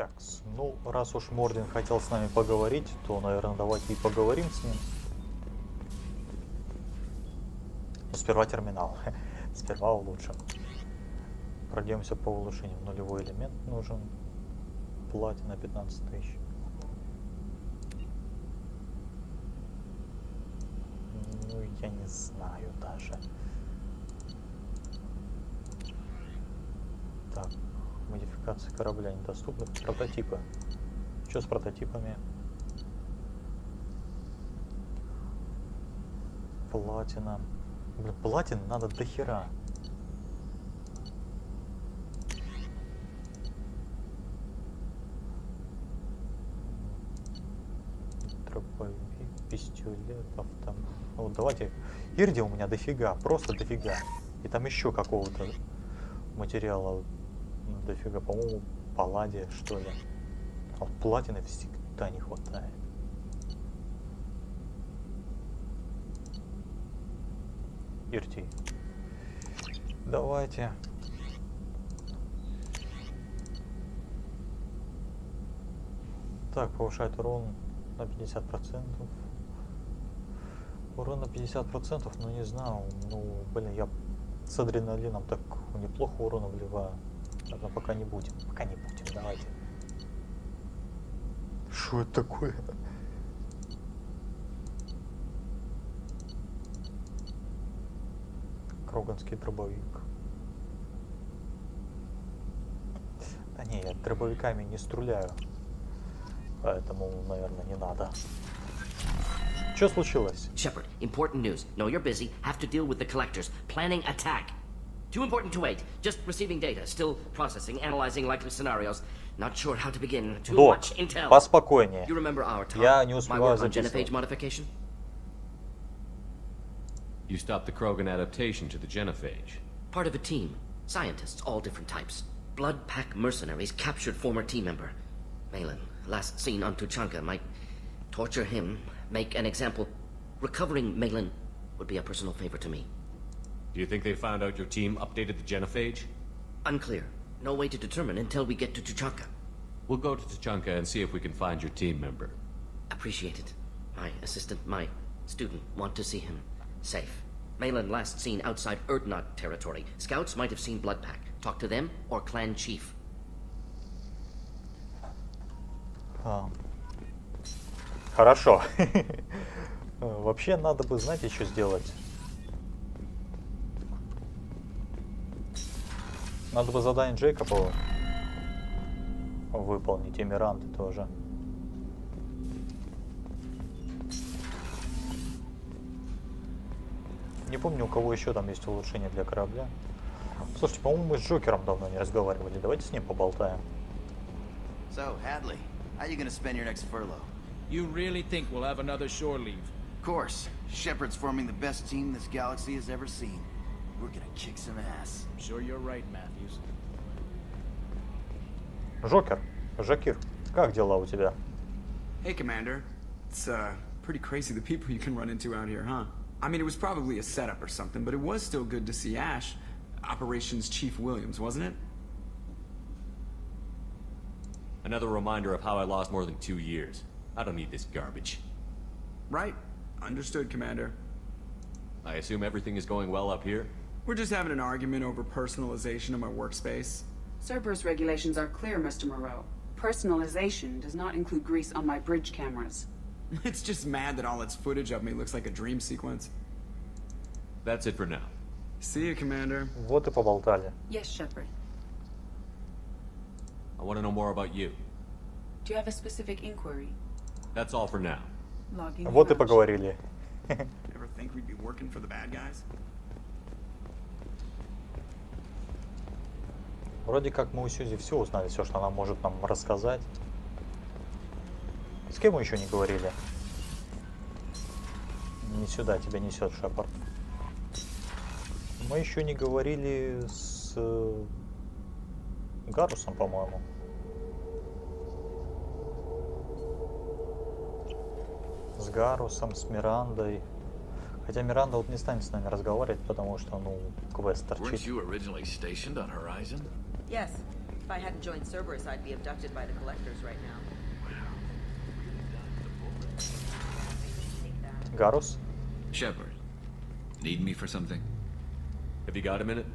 Так, ну, раз уж Мордин хотел с нами поговорить, то, наверное, давайте и поговорим с ним. Но сперва терминал. Сперва улучшим. Пройдемся по улучшениям. Нулевой элемент нужен. Платина 15 тысяч. Ну, я не знаю даже. Так, модификация корабля недоступны. Прототипы. Что с прототипами? Платина. Блин, платин надо до хера. Дробовик, пистолет, автомат. Вот давайте. Ирди у меня дофига, просто дофига. И там еще какого-то материала дофига, по-моему, палладия, что ли. А вот платины всегда не хватает. Ирти. Давайте. Так, повышает урон на 50%. Урон на 50%, но не знаю. Ну, блин, я с адреналином так неплохо урона вливаю. Ладно, пока не будем. Пока не будем, давайте. Что это такое? Кроганский дробовик. Да не, я дробовиками не стреляю. Поэтому, наверное, не надо. Что случилось? Shepard, important news. Know you're busy. Have to deal with the collectors. Planning attack. Too important to wait. Just receiving data. Still processing, analyzing likely scenarios. Not sure how to begin. Too Док, much intel. поспокойнее. You remember our talk? Я не My успеваю work on записывать. genophage modification? You stopped the Krogan adaptation to the genophage. Part of a team. Scientists, all different types. Blood pack mercenaries captured former team member. Malin, last seen on Tuchanka, might torture him, make an example. Recovering Malin would be a personal favor to me. Do you think they found out your team updated the genophage? Unclear. No way to determine until we get to Tuchanka. We'll go to Tuchanka and see if we can find your team member. Appreciate it. My assistant, my student, want to see him safe. Malin last seen outside Erdnot territory. Scouts might have seen Bloodpack. Talk to them or clan chief. Хорошо. Вообще надо бы, знаете, что сделать? Надо бы задание Джейкоба выполнить, и Миранды тоже. Не помню, у кого еще там есть улучшение для корабля. Слушайте, по-моему, мы с Джокером давно не разговаривали. Давайте с ним поболтаем. So, Hadley, how you gonna spend your next furlough? You really think we'll have another shore leave? Of course. Shepard's forming the best team this galaxy has ever seen. We're gonna kick some ass. I'm sure you're right, Matthews. Джокер, Жакир, как дела у тебя? Hey, Commander. It's, pretty crazy the people you can run into out here, huh? I mean, it was probably a setup or something, but it was still good to see Ash. Operations Chief Williams, wasn't it? Another reminder of how I lost more than 2 years. I don't need this garbage. Right. Understood, Commander. I assume everything is going well up here? We're just having an argument over personalization of my workspace. Cerberus regulations are clear, Mr. Moreau. Personalization does not include grease on my bridge cameras. It's just mad that all its footage of me looks like a dream sequence. That's it for now. See you, Commander. Вот и поболтали. Yes, Shepard. I want to know more about you. Do you have a specific inquiry? That's all for now. Logging Вот и hatch. поговорили. Ever think we'd be working for the bad guys? Вроде как мы у Сьюзи все узнали, все, что она может нам рассказать. С кем мы еще не говорили? Не сюда тебя несет, Шепард. Мы еще не говорили с Гарусом, по-моему. С Гарусом, с Мирандой. Хотя Миранда вот не станет с нами разговаривать, потому что, ну, квест торчит. Weren't you originally stationed on Horizon? Yes. If I hadn't joined Cerberus, I'd be abducted by the collectors right now. Гарус? Shepard, need me for something? Have you got a minute?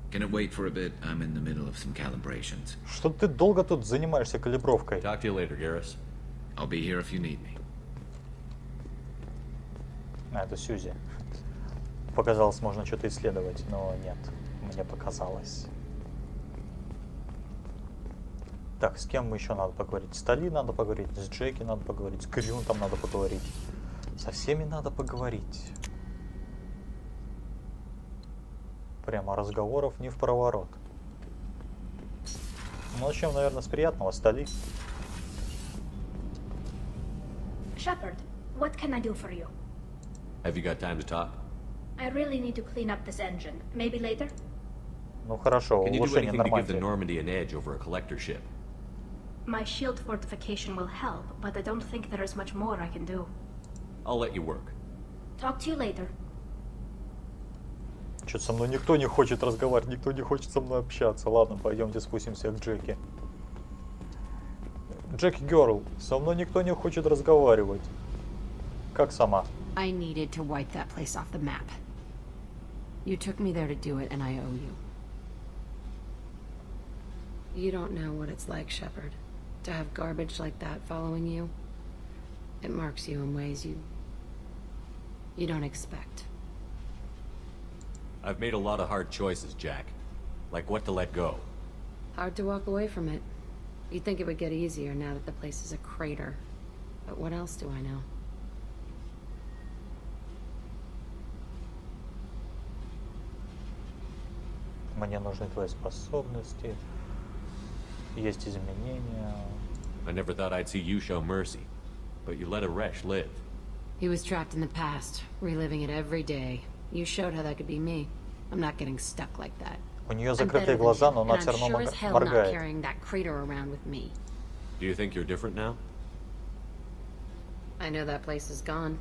Can it wait for a bit? I'm in the middle of some calibrations. Что ты долго тут занимаешься калибровкой? Talk to you later, Garrus. I'll be here if you need me. А, это Сьюзи. Показалось, можно что-то исследовать, но нет. Мне показалось. Так, с кем еще надо поговорить? С Тали надо поговорить, с Джеки надо поговорить, с Грюнтом надо поговорить. Со всеми надо поговорить. Прямо разговоров не в проворот. Ну, начнем, наверное, с приятного, с Тали. Shepard, what can I do for you? Have you got time to talk? I really need to clean up this engine. Maybe later? Ну, хорошо, Can you do улучшение anything to give the нормально. Normandy an edge over a collector ship? My shield fortification will help, but I don't think there is much more I can do. I'll let you work. Talk to you later. Что-то со мной никто не хочет разговаривать, никто не хочет со мной общаться. Ладно, пойдемте спустимся к Джеки. Джеки Герл, со мной никто не хочет разговаривать. Как сама? I needed to wipe that place off the map. You took me there to do it, and I owe you. You don't know what it's like, Shepard, to have garbage like that following you. It marks you in ways you don't expect. I've made a lot of hard choices, Jack. Like what to let go. Hard to walk away from it. You'd think it would get easier now that the place is a crater. But what else do I know? Мне нужны твои способности. Есть изменения. I never thought I'd see you show mercy, but you let a wretch live. He was trapped in the past, reliving it every day. You showed how that could be me. I'm not getting stuck like that. У нее I'm закрытые better than глаза, him, но она and все I'm равно sure as hell not моргает. carrying that crater around with me. Do you think you're different now? I know that place is gone,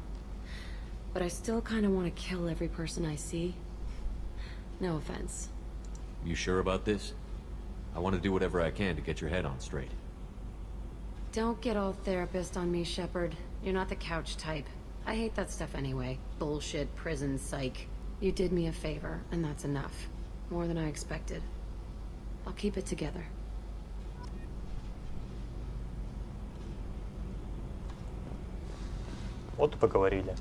but I still kind of want to kill every person I see. No offense. You sure about this? I want to do whatever I can to get your head on straight. Don't get all therapist on me, Shepard. You're not the couch type. I hate that stuff anyway. Bullshit, prison, psych. You did me a favor, and that's enough. More than I expected. I'll keep it together. Вот и поговорили.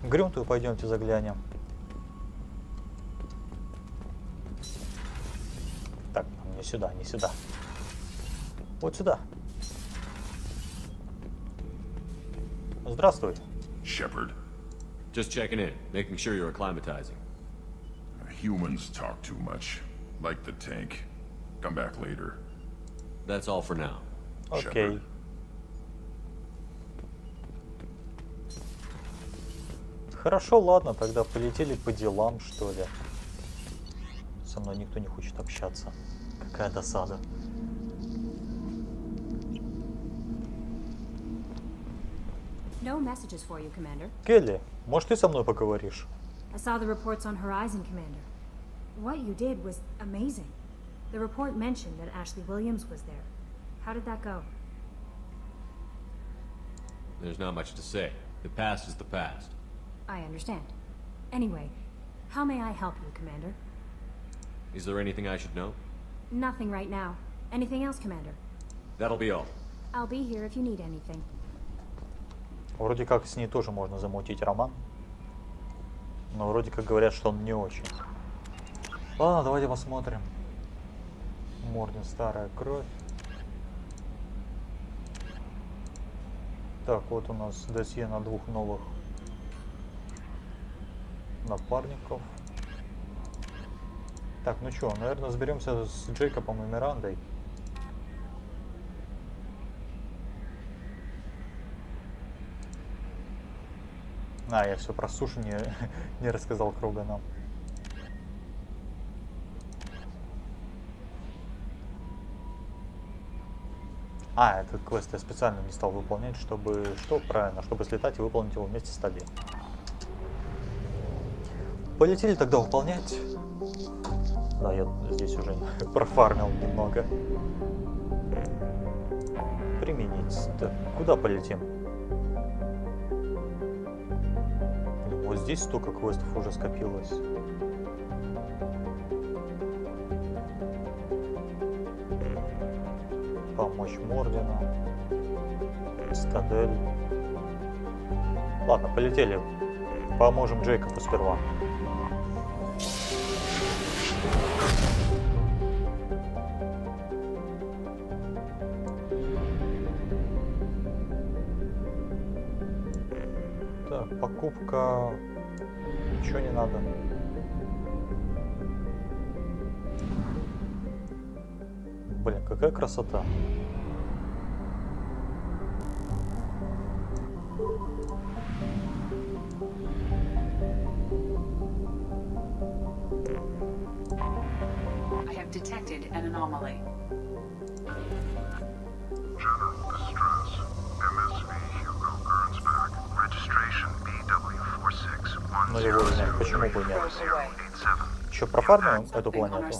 К Грюнту пойдемте заглянем. Так, не сюда, не сюда. Вот сюда. Здравствуй. Shepard, Just checking in, making sure you're acclimatizing. humans talk too much. Like the tank. Come back later. That's all for now. Окей. Хорошо, ладно, тогда полетели по делам, что ли. Со мной никто не хочет общаться. Какая досада. No messages for you, Commander. Келли, может, ты со мной поговоришь? I saw the reports on Horizon, Commander. What you did was amazing. The report mentioned that Ashley Williams was there. How did that go? There's not much to say. The past is the past. I understand. Anyway, how may I help you, Commander? Is there anything I should know? Nothing right now. Anything else, Commander? That'll be all. I'll be here if you need anything. Вроде как с ней тоже можно замутить роман. Но вроде как говорят, что он не очень. Ладно, давайте посмотрим. Морден, старая кровь. Так, вот у нас досье на 2 новых напарников. Так, ну что, наверное, разберемся с Джейкобом и Мирандой. А, я все про суши не рассказал Круганам. А, этот квест я специально не стал выполнять, чтобы... Что правильно? Чтобы слетать и выполнить его вместе с Тали. Полетели тогда выполнять. Да, я здесь уже профармил немного. Применить. Так, куда полетим? Вот здесь столько квестов уже скопилось. Помочь Мордину. Цитадель. Ладно, полетели. Поможем Джейкобу сперва. Так, покупка. Ничего не надо. Блин, какая красота. I have detected an anomaly. General distress. MSV Hugo Gernsback. Registration BW4610. Ну его взять, почему бы нет? Еще профармим эту планету?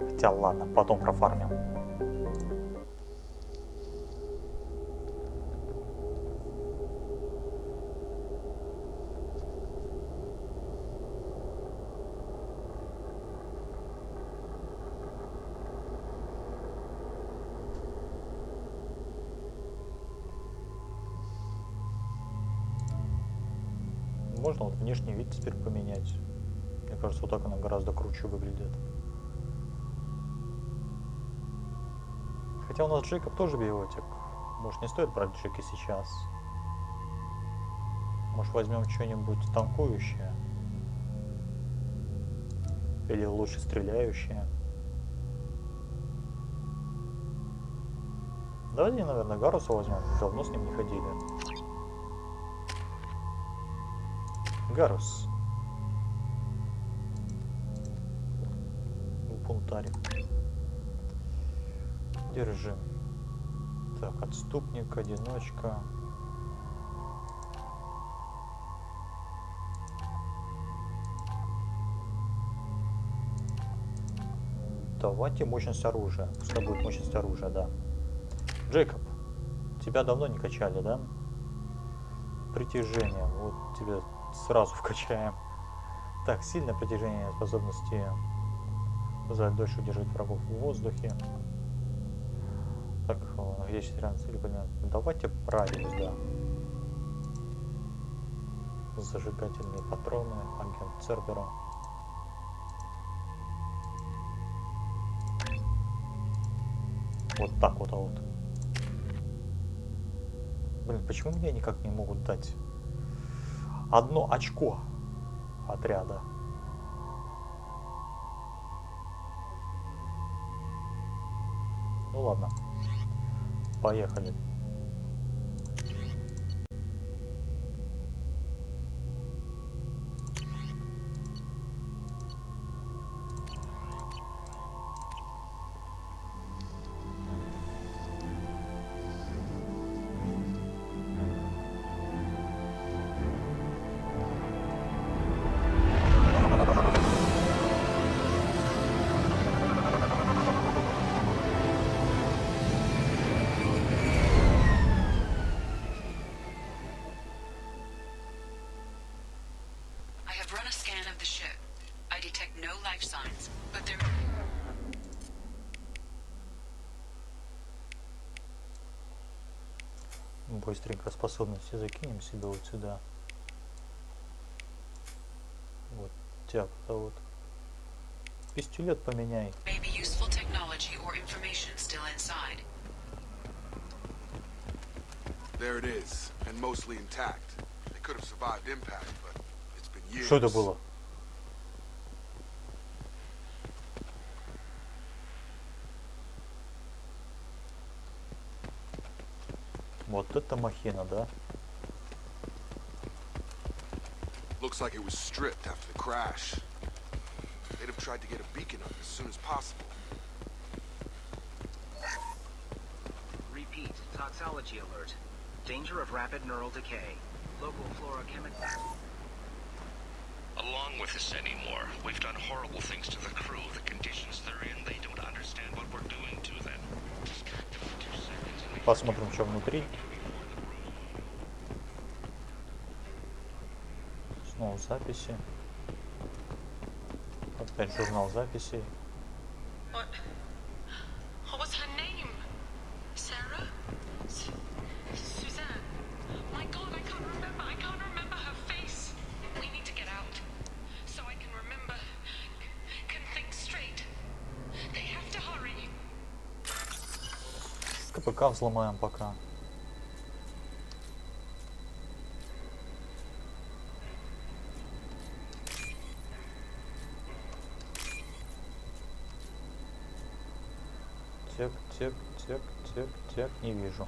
Хотя ладно, потом профармим. Можно вот внешний вид теперь поменять. Мне кажется, вот так она гораздо круче выглядит. Хотя у нас Джейкоб тоже биотик. Может, не стоит брать Джеки сейчас? Может, возьмем что-нибудь танкующее? Или лучше стреляющее? Давайте, наверное, Гаруса возьмем. Давно с ним не ходили. Гарус. Бунтарь. Держи. Так, отступник, одиночка. Давайте мощность оружия. Пускай будет мощность оружия, да. Джейкоб, тебя давно не качали, да? Притяжение. Вот тебе сразу вкачаем. Так, сильное притяжение способности позволяет дольше удерживать врагов в воздухе. Так, есть вариант цели. Давайте радиус, да. Зажигательные патроны, агент Цербера. Вот так вот, а вот. Блин, почему мне никак не могут дать одно очко отряда? Ну ладно. Поехали. Быстренько способности закинем себе вот сюда. Вот тебя-то вот. Пистолет поменяй. There it is, and mostly intact. They could have survived impact, but it's been years. Что это было? Вот это махина, да? Looks like it was stripped after the crash. They'd have tried to get a beacon up as soon as possible. Repeat, toxology alert. Danger of rapid neural decay. Local flora chemical. Along with us anymore. We've done horrible things to the crew. The conditions they're in, they don't understand what we're doing to them. Посмотрим, что внутри. Снова записи. Опять журнал записей. What was her name? Sarah? Suzanne? My God, I can't remember. I can't remember her face. We need to get out. So I can remember. Can think straight. They have to hurry. КПК взломаем пока. Тек, не вижу.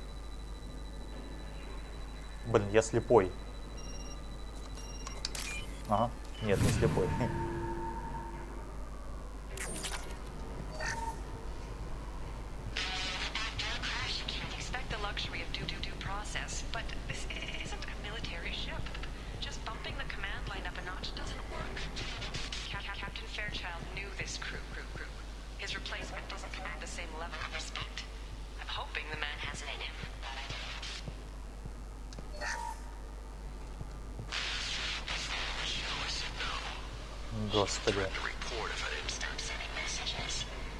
Блин, я слепой. Ага, нет, не слепой. Expect the luxury of due process, but this isn't a military ship. Just bumping the command line up a notch doesn't work. Captain Fairchild knew this crew. His replacement doesn't command the same level of respect. I'm hoping the man has it in him. Господи.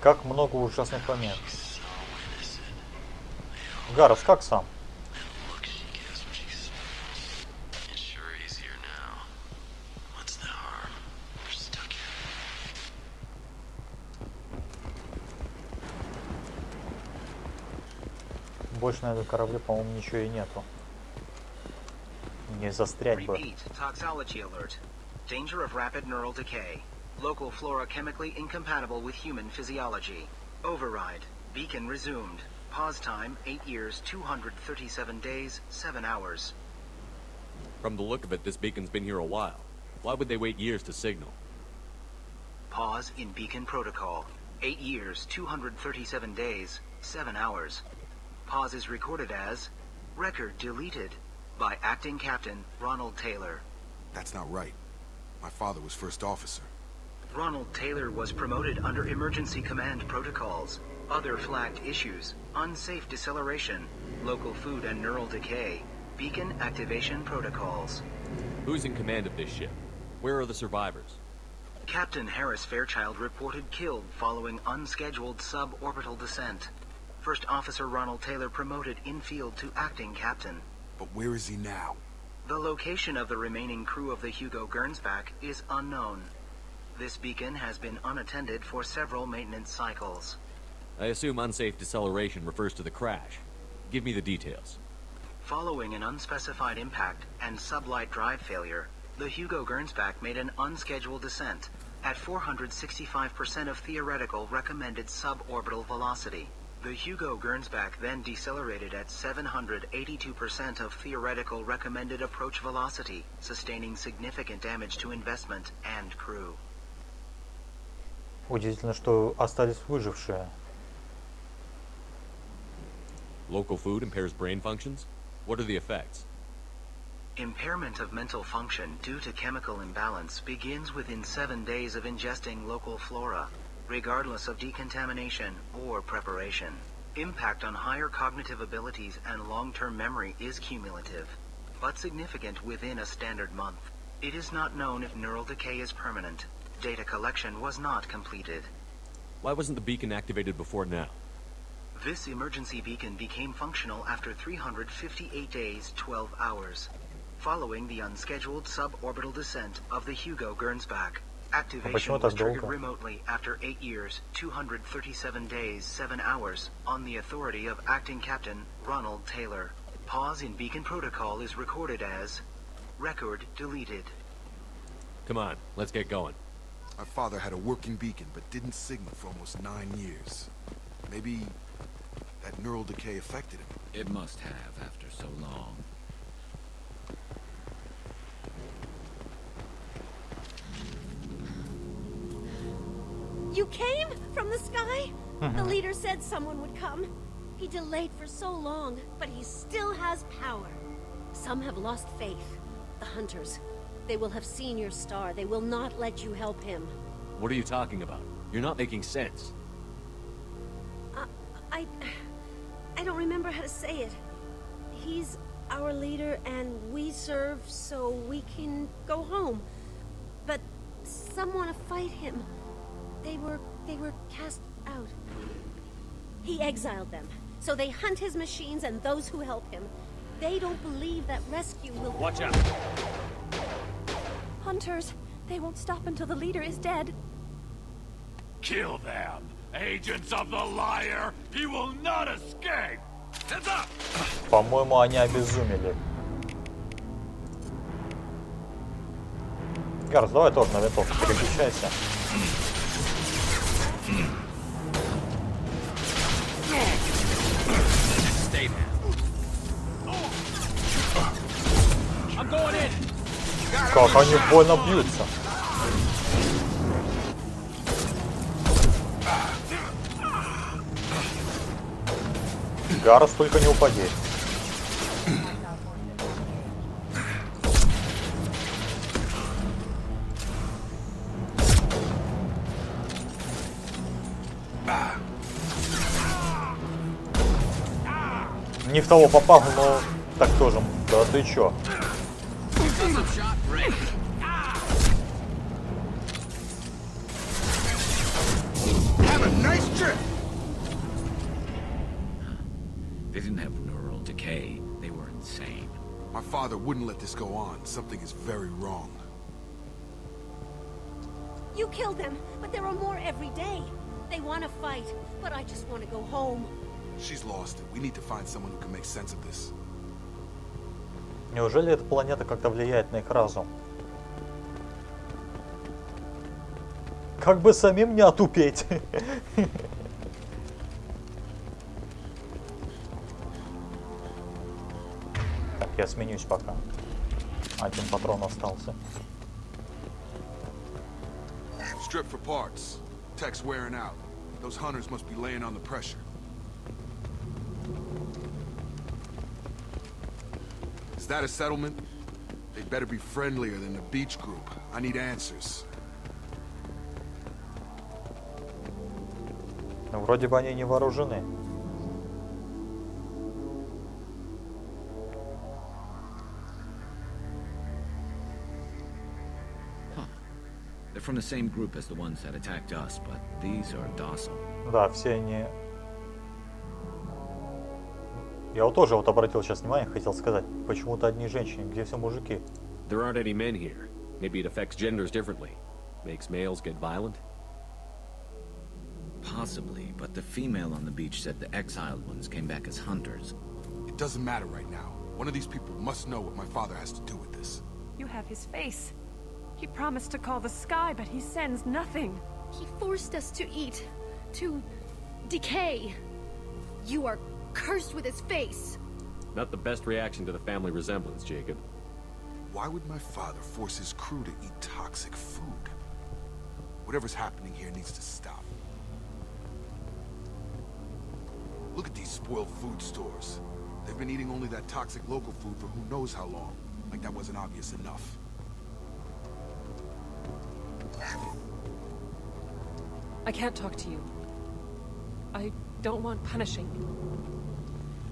Как много ужасных моментов. Гарус, как сам? Больше на этом корабле, по-моему, ничего и нету. Не застрять бы. Toxology alert. Danger of rapid neural decay. Local flora chemically incompatible with human physiology. Override. Beacon resumed. Pause time 8 years, 237 days, 7 hours. From the look of it, this beacon's been here a while. Why would they wait years to signal? Pause in beacon protocol. 8 years, 237 days, 7 hours. Pause is recorded as record deleted by acting captain Ronald Taylor. That's not right. My father was first officer. Ronald Taylor was promoted under emergency command protocols. Other flagged issues: unsafe deceleration, local food and neural decay, beacon activation protocols. Who's in command of this ship? Where are the survivors? Captain Harris Fairchild reported killed following unscheduled suborbital descent. First Officer Ronald Taylor promoted in-field to acting captain. But where is he now? The location of the remaining crew of the Hugo Gernsback is unknown. This beacon has been unattended for several maintenance cycles. I assume unsafe deceleration refers to the crash. Give me the details. Following an unspecified impact and sublight drive failure, the Hugo Gernsback made an unscheduled descent at 465% of theoretical recommended suborbital velocity. The Hugo Gernsback then decelerated at 782% of theoretical recommended approach velocity, sustaining significant damage to investment and crew. Удивительно, что остались выжившие. Local food impairs brain functions? What are the effects? Impairment of mental function due to chemical imbalance begins within 7 days of ingesting local flora, regardless of decontamination or preparation. Impact on higher cognitive abilities and long-term memory is cumulative, but significant within a standard month. It is not known if neural decay is permanent. Data collection was not completed. Why wasn't the beacon activated before now? This emergency beacon became functional after 358 days, 12 hours. Following the unscheduled suborbital descent of the Hugo Gernsback, activation was triggered remotely after 8 years, 237 days, 7 hours, on the authority of Acting Captain Ronald Taylor. Pause in beacon protocol is recorded as record deleted. Come on, let's get going. My father had a working beacon, but didn't signal for almost 9 years. Maybe that neural decay affected him. It must have after so long. You came from the sky? The leader said someone would come. He delayed for so long, but he still has power. Some have lost faith. The Hunters. They will have seen your star. They will not let you help him. What are you talking about? You're not making sense. I don't remember how to say it. He's our leader and we serve so we can go home. But some want to fight him. They were cast out. He exiled them. So they hunt his machines and those who help him. They don't believe that rescue will... Watch out! Hunters. They won't stop until the leader is dead. Kill them! Agents of the liar! He will not escape! Heads up! По-моему, они обезумели. Гарс, давай тоже на винтовку переключайся. Как они больно бьются. Гарс, только не упади. Не в того попал, но так тоже. Да ты чё? They didn't have neural decay. They were insane. My father wouldn't let this go on. Something is very wrong. You killed them, but there are more every day. They want to fight, but I just want to go home. She's lost it. We need to find someone who can make sense of this. Неужели эта планета как-то влияет на их разум? Как бы самим не отупеть. Так, я сменюсь пока. Один патрон остался. Strip for parts. Tech's wearing out. Those hunters must be laying on the pressure. Is that a settlement? They better be friendlier than the beach group. I need answers. Ну, вроде бы они не вооружены. They're from the same group as the ones that attacked us, but these are docile. Да, все они... Я вот тоже обратил сейчас внимание, хотел сказать, почему-то одни женщины, где все мужики? There aren't any men here. Maybe it affects genders differently. Makes males get violent? Possibly, but the female on the beach said the exiled ones came back as hunters. It doesn't matter right now. One of these people must know what my father has to do with this. You have his face. He promised to call the sky, but he sends nothing. He forced us to eat, to decay. You are cursed with his face. Not the best reaction to the family resemblance, Jacob. Why would my father force his crew to eat toxic food? Whatever's happening here needs to stop. Look at these spoiled food stores. They've been eating only that toxic local food for who knows how long. Like that wasn't obvious enough. I can't talk to you. I don't want punishing.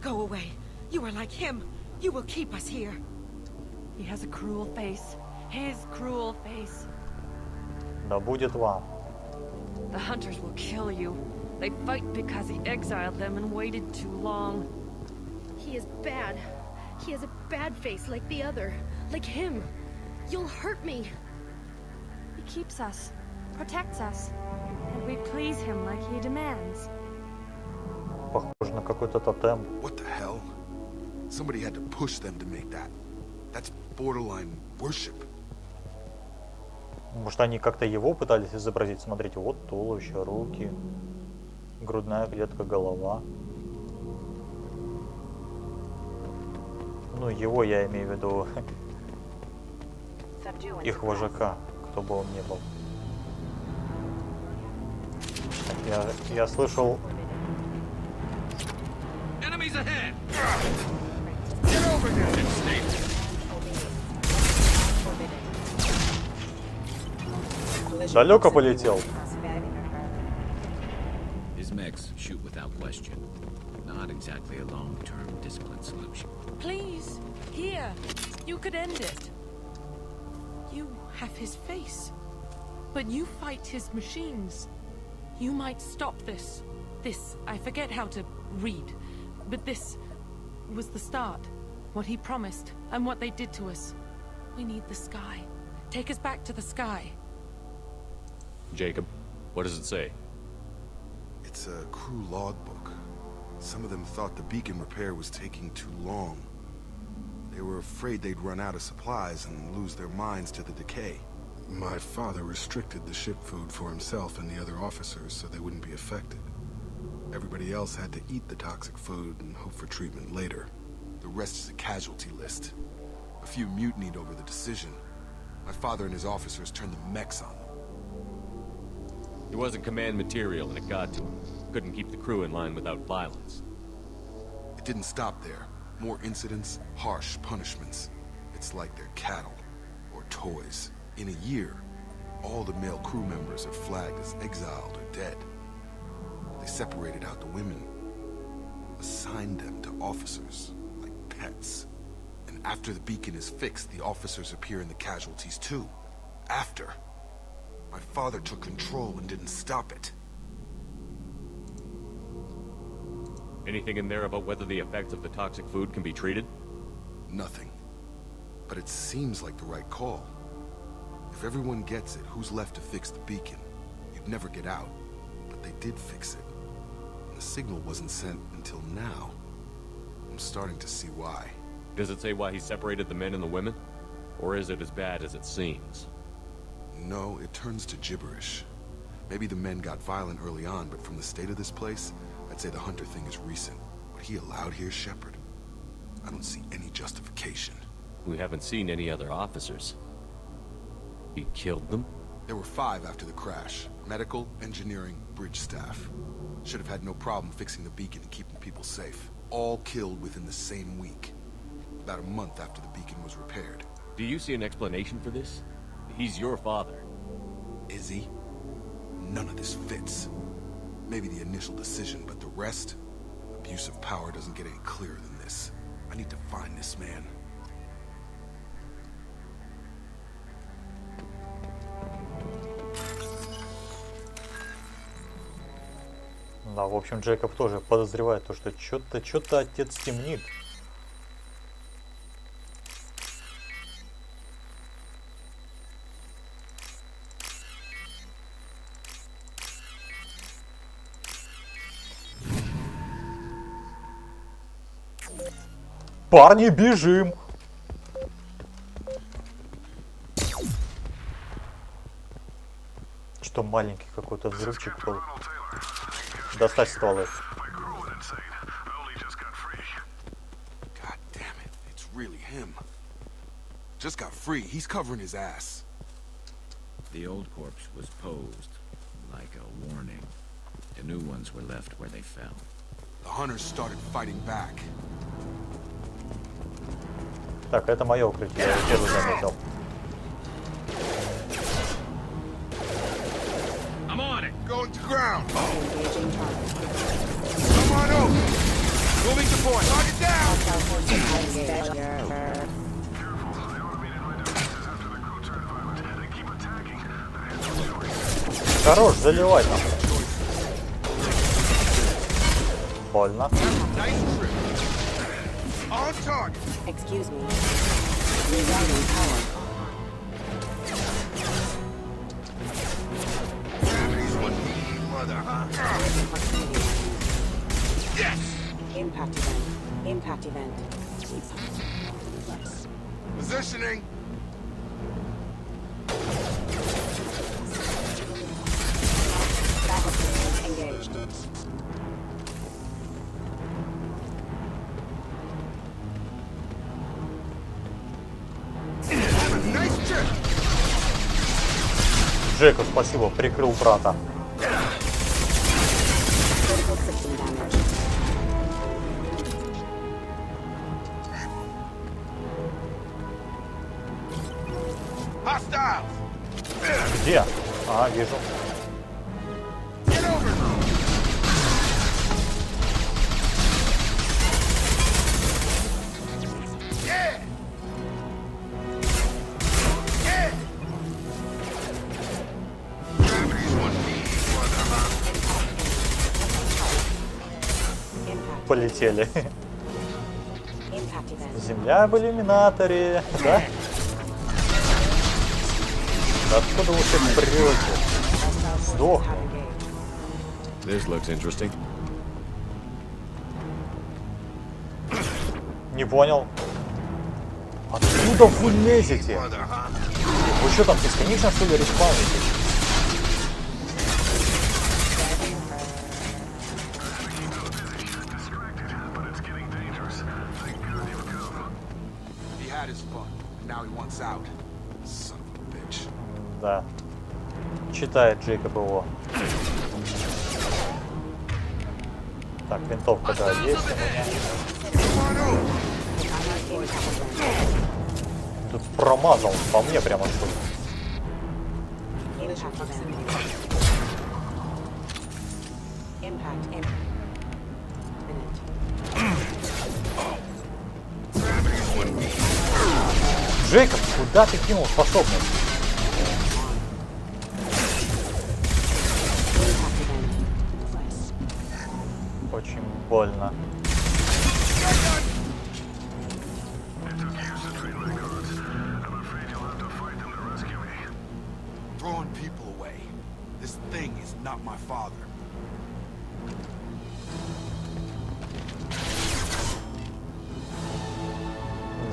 Go away. You are like him. You will keep us here. He has a cruel face. His cruel face. Да будет вам. The hunters will kill you. They fight because he exiled them and waited too long. He is bad. He has a bad face like the other. Like him. You'll hurt me. He keeps us, protects us, and we please him like he demands. Похоже на какой-то тотем. What the hell? Somebody had to push them to make that. That's borderline worship. Может, они как-то его пытались изобразить? Смотрите, вот туловище, руки, грудная клетка, голова. Ну, его я имею в виду. Их вожака, кто бы он ни был. Я слышал... Enemies ahead! Get over here! Далеко полетел. His mechs shoot without question. Not exactly a long-term discipline solution. Please, here. You could end it. You have his face. But you fight his machines. You might stop this. This, I forget how to read. But this was the start. What he promised, and what they did to us. We need the sky. Take us back to the sky. Jacob, what does it say? It's a crew logbook. Some of them thought the beacon repair was taking too long. They were afraid they'd run out of supplies and lose their minds to the decay. My father restricted the ship food for himself and the other officers so they wouldn't be affected. Everybody else had to eat the toxic food and hope for treatment later. The rest is a casualty list. A few mutinied over the decision. My father and his officers turned the mechs on them. He wasn't command material and it got to him. Couldn't keep the crew in line without violence. It didn't stop there. More incidents, harsh punishments. It's like they're cattle, or toys. In a year, all the male crew members are flagged as exiled or dead. They separated out the women, assigned them to officers, like pets. And after the beacon is fixed, the officers appear in the casualties too. After. My father took control and didn't stop it. Anything in there about whether the effects of the toxic food can be treated? Nothing. But it seems like the right call. If everyone gets it, who's left to fix the beacon? You'd never get out. But they did fix it. And the signal wasn't sent until now. I'm starting to see why. Does it say why he separated the men and the women? Or is it as bad as it seems? No, it turns to gibberish. Maybe the men got violent early on, but from the state of this place, I'd say the Hunter thing is recent. What he allowed here, Shepard, I don't see any justification. We haven't seen any other officers. He killed them? There were 5 after the crash. Medical, engineering, bridge staff. Should have had no problem fixing the beacon and keeping people safe. All killed within the same week. About a month after the beacon was repaired. Do you see an explanation for this? He's your father. Is he? None of this fits. Maybe the initial decision, but the rest? Abuse of power doesn't get any clearer than this. I need to find this man. Да, в общем, Джейкоб тоже подозревает то, что что-то отец темнит. Парни, бежим! Что маленький какой-то взрывчик был. Достать стволы. God damn it, it's really him. Just got free. He's covering his ass. The old corpse was posed like a warning. The new ones were left where they fell. The hunters started fighting back. Так, это мое укрытие, я первый заметил. I'm on it. Going to ground. Come on over. Moving to point. Target down. Хорош, заливай там. Больно. On target. Excuse me. Rerouting power. Gravity's one mean mother, huh? Yes! Impact event. Impact event. Positioning. Backup systems engaged. Джейкоб, спасибо, прикрыл брата. Где? Ага, вижу. Полетели. Земля в иллюминаторе, да? Да откуда вы все прете? Сдохну. This looks interesting. Не понял. Откуда вы лезете? Вы что там бесконечно что ли респаунитесь? Да. Читает Джейкоб его. Так, винтовка, да, есть у меня. Тут промазал по мне прямо что ли. Джейкоб, куда ты кинул способность? Очень больно.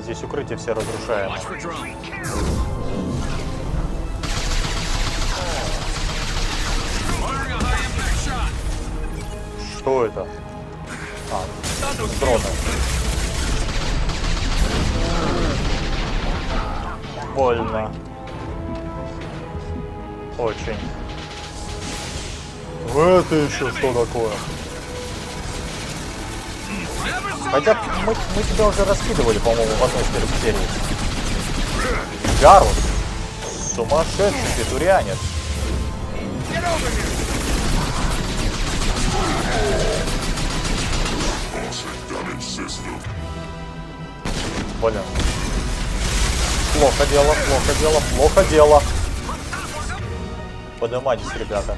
Здесь укрытие все разрушаем. Что это? А, дроны. Больно. Очень. Это еще что такое? Хотя мы тебя уже раскидывали, по-моему, в одной из первых серий. Гарус. Сумасшедший петурянец. Блин. Плохо дело, плохо дело, плохо дело. Поднимайтесь, ребята.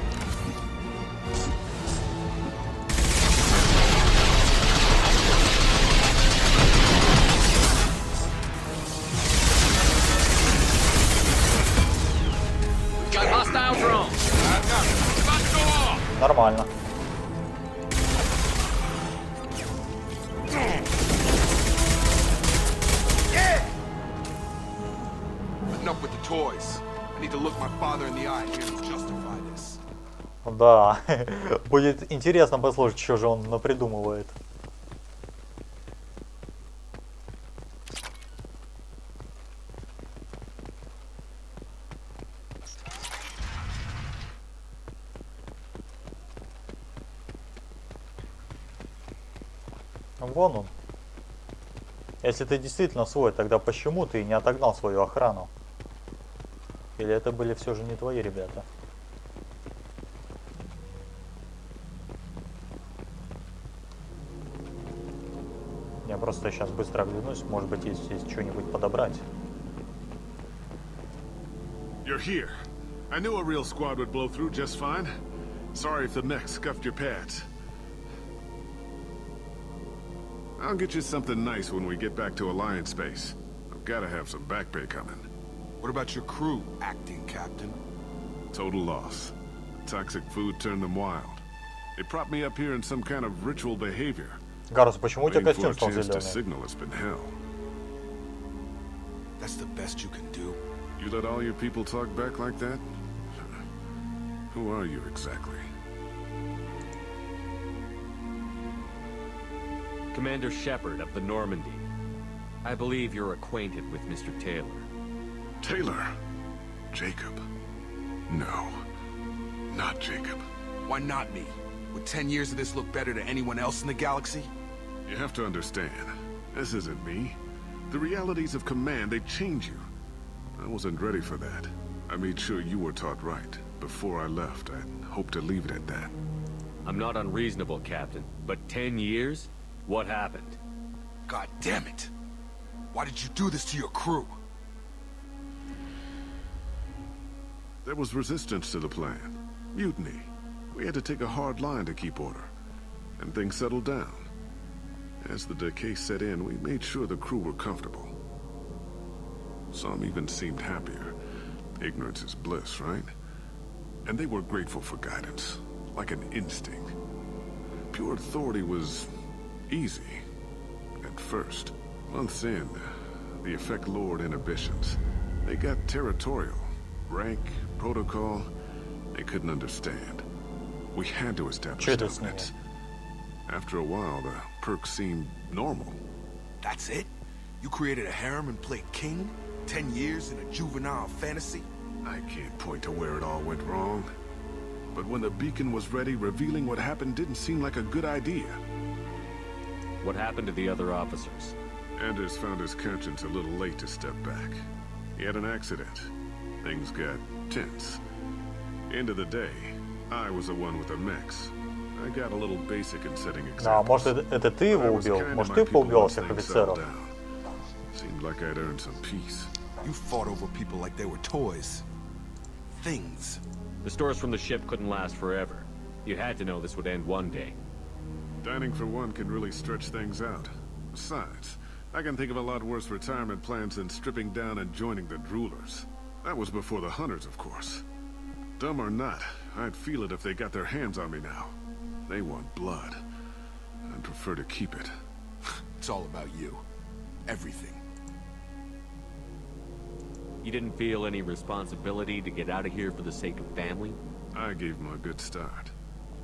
Нормально. Да, будет интересно послушать, что же он напридумывает. Вон он. Если ты действительно свой, тогда почему ты не отогнал свою охрану? Или это были все же не твои ребята? Я просто сейчас быстро оглянусь, может быть, есть здесь что-нибудь подобрать. You're here. I knew a real squad would blow through just fine. Sorry if the mech scuffed your pads. I'll get you something nice when we get back to Alliance space. I've got to have some back pay coming. What about your crew, acting captain? Total loss. Toxic food turned them wild. They propped me up here in some kind of ritual behavior. Гарус, почему у тебя Waiting for костюм a стал chance to зеленый? signal has been hell. That's the best you can do? You let all your people talk back like that? Who are you exactly? Commander Shepard of the Normandy. I believe you're acquainted with Mr. Taylor. Taylor? Jacob? No. Not Jacob. Why not me? Would 10 years of this look better to anyone else in the galaxy? You have to understand, this isn't me. The realities of command, they change you. I wasn't ready for that. I made sure you were taught right. Before I left, I hope to leave it at that. I'm not unreasonable, Captain, but 10 years? What happened? God damn it! Why did you do this to your crew? There was resistance to the plan. Mutiny. We had to take a hard line to keep order. And things settled down. As the decay set in, we made sure the crew were comfortable. Some even seemed happier. Ignorance is bliss, right? And they were grateful for guidance, like an instinct. Pure authority was easy, at first. Months in, the effect lowered inhibitions. They got territorial. Rank, protocol, they couldn't understand. We had to establish dominance. After a while, the perks seemed normal. That's it? You created a harem and played king? 10 years in a juvenile fantasy? I can't point to where it all went wrong. But when the beacon was ready, revealing what happened didn't seem like a good idea. What happened to the other officers? Anders found his conscience a little late to step back. He had an accident. Things got tense. End of the day, I was the one with the mix. I got a little basic in setting examples. А может это ты его убил? Может ты поубивал всех офицеров? Seemed like I'd earned some peace. You fought over people like they were toys. Things. The stores from the ship couldn't last forever. You had to know this would end one day. Dining for one can really stretch things out. Besides, I can think of a lot worse retirement plans than stripping down and joining the droolers. That was before the hunters, of course. Dumb or not, I'd feel it if they got their hands on me now. They want blood. I'd prefer to keep it. It's all about you. Everything. You didn't feel any responsibility to get out of here for the sake of family? I gave him a good start.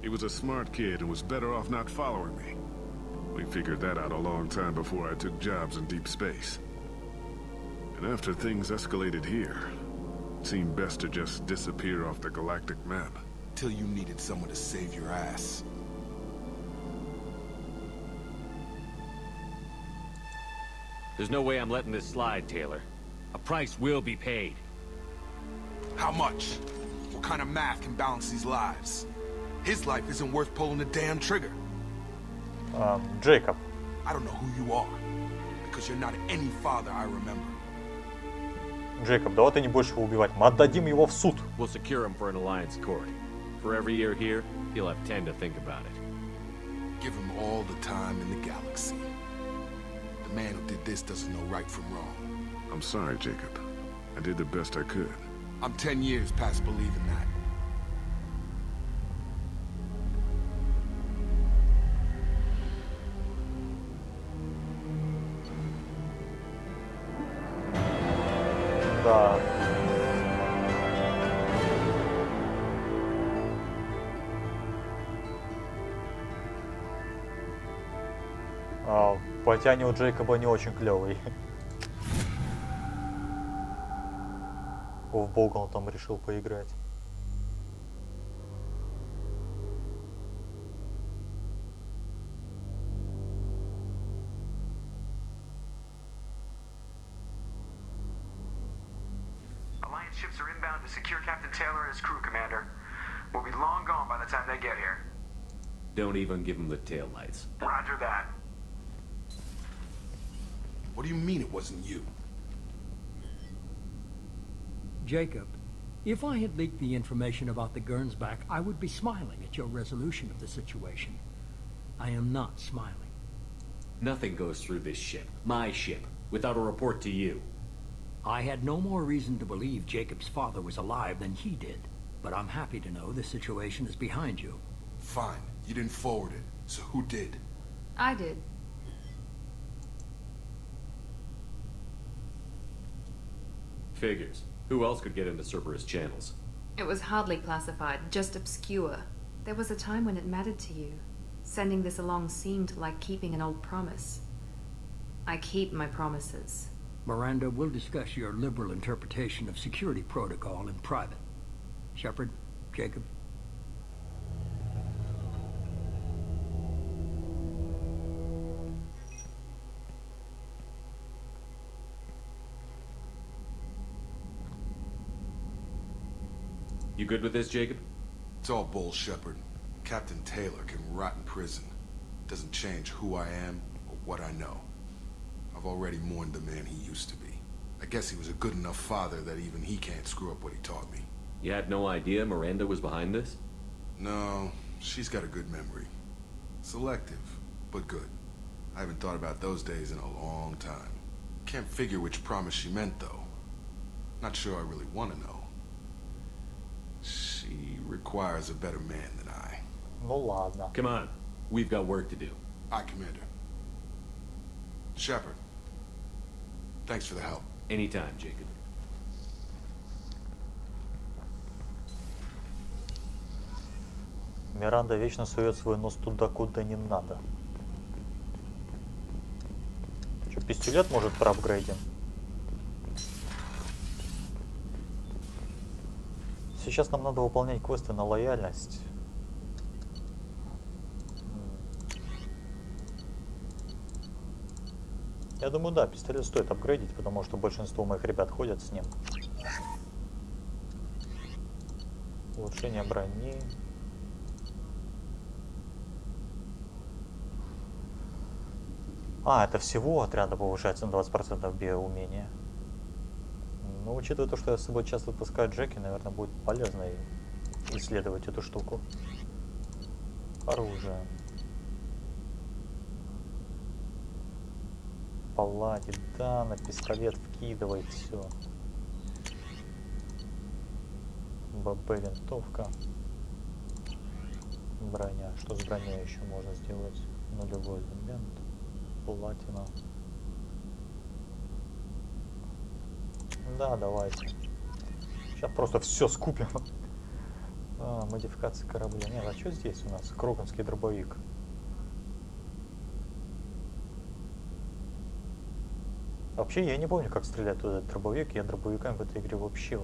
He was a smart kid and was better off not following me. We figured that out a long time before I took jobs in deep space. And after things escalated here, it seemed best to just disappear off the galactic map. Till you needed someone to save your ass. There's no way I'm letting this slide, Taylor. A price will be paid. How much? What kind of math can balance these lives? His life isn't worth pulling the damn trigger. Джейкоб. I don't know who you are, because you're not any father I remember. Джейкоб, давай ты не будешь его убивать. Мы отдадим его в суд. We'll secure him for an alliance court. For every year here, he'll have 10 to think about it. Give him all the time in the galaxy. The man who did this doesn't know right from wrong. I'm sorry, Jacob. I did the best I could. I'm 10 years past believing that. Да. Потяни у Джейкоба не очень клевый. В бога он там решил поиграть. Alliance ships are inbound to secure Captain Taylor and his crew, Commander. We'll be long gone by the time they get here. Don't even give him the taillights. Roger that. What do you mean it wasn't you? Jacob, if I had leaked the information about the Gernsback, I would be smiling at your resolution of the situation. I am not smiling. Nothing goes through this ship, my ship, without a report to you. I had no more reason to believe Jacob's father was alive than he did, but I'm happy to know the situation is behind you. Fine. You didn't forward it, so who did? I did. Figures. Who else could get into Cerberus channels? It was hardly classified, just obscure. There was a time when it mattered to you. Sending this along seemed like keeping an old promise. I keep my promises. Miranda, we'll discuss your liberal interpretation of security protocol in private. Shepard, Jacob. You good with this, Jacob? It's all bull, Shepard. Captain Taylor can rot in prison. Doesn't change who I am or what I know. I've already mourned the man he used to be. I guess he was a good enough father that even he can't screw up what he taught me. You had no idea Miranda was behind this? No, she's got a good memory. Selective, but good. I haven't thought about those days in a long time. Can't figure which promise she meant, though. Not sure I really want to know. She requires a better man than I. Ну ладно. Come on. We've got work to do. Aye, Commander. Shepard. Thanks for the help. Anytime, Jacob. Миранда вечно сует свой нос туда, куда не надо. Че, пистолет может проапгрейдим? Сейчас нам надо выполнять квесты на лояльность. Я думаю, да, пистолет стоит апгрейдить, потому что большинство моих ребят ходят с ним. Улучшение брони. А, это всего отряда повышается на 20% биоумения. Но учитывая то, что я с собой часто таскаю Джеки, наверное, будет полезно исследовать эту штуку. Оружие. Паллади, да, на пистолет вкидывай все. ББ винтовка. Броня. Что с броней еще можно сделать? Нулевой элемент. Платина. Да, давайте. Сейчас просто все скупим. Модификация корабля. Нет, а что здесь у нас? Кроконский дробовик. Вообще, я не помню, как стрелять туда этот дробовик. Я дробовиками в этой игре вообще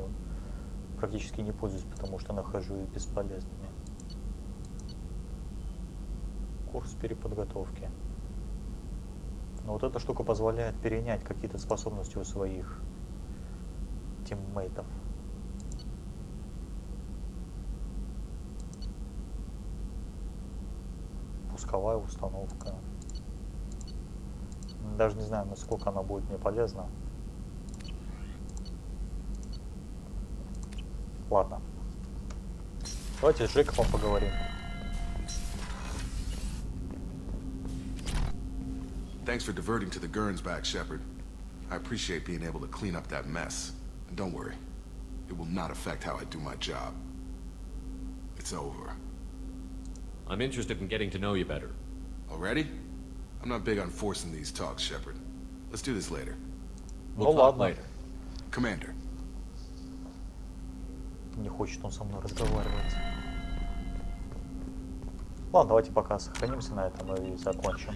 практически не пользуюсь, потому что нахожу их бесполезными. Курс переподготовки. Но вот эта штука позволяет перенять какие-то способности у своих тиммейтов. Пусковая установка. Даже не знаю, насколько она будет мне полезна. Ладно. Давайте с Джейкобом поговорим. Thanks for diverting to the Gurns back, Shepard. I appreciate being able to clean up that mess. And don't worry, it will not affect how I do my job. It's over. I'm interested in getting to know you better. Already? I'm not big on forcing these talks, Shepard. Let's do this later. We'll talk later. Commander. Не хочет он со мной разговаривать. Ладно, давайте пока сохранимся на этом и закончим.